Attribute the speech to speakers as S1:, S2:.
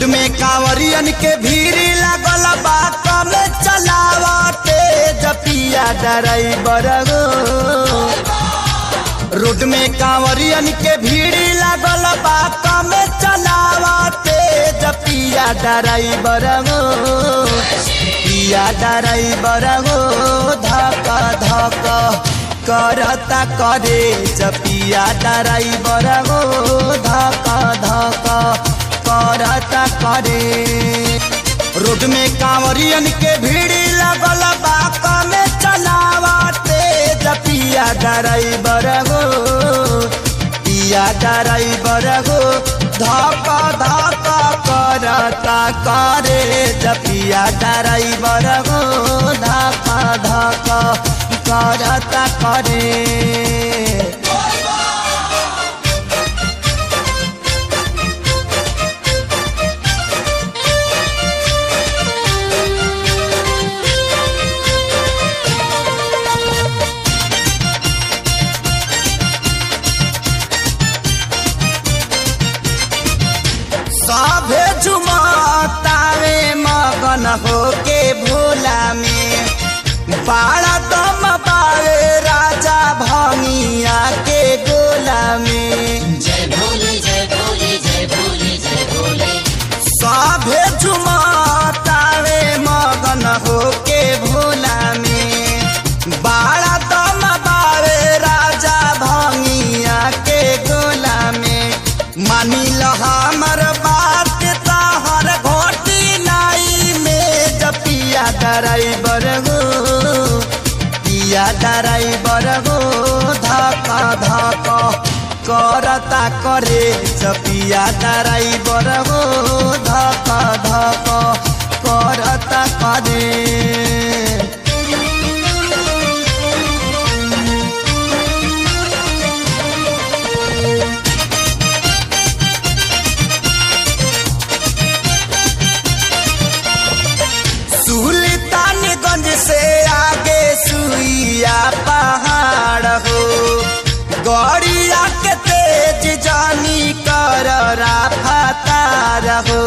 S1: Road में कांवरियन के भीड़ लागल बा कम चलावते जपिया ड्राइवर हो। रोड में कांवरियन के भीड़ लागल बा कम चलावते जपिया ड्राइवर हो। पिया ड्राइवर हो धक धक करता करे जपिया ड्राइवर हो धक धक करता करे। रोड में कांवरियन के भीड़ लगल बा कम चलावते जपिया ड्राइवर हो। पिया ड्राइवर हो धक धक करता करे जपिया ड्राइवर हो धक धक करता करे। सभे झुमतावे मगन होके भोला में बाड़ा दम पावे राजा भंगिया के गोला में।
S2: जय भोले जय भोले जय भोले जय भोले।
S1: सभे झुमतावे मगन होके भोला में बाड़ा दम पावे राजा भंगिया के गोला में। मानी लो हमर बात ताहर घोटी नाई में जपिया ड्राइवर हो। पिया ड्राइवर हो धक धक करता करे जपिया ड्राइवर हो धक धक करता करे। सुल्तानगंज से आगे सुइया पहाड़ हो। गड़िया के तेज जानी कर राफतार हो।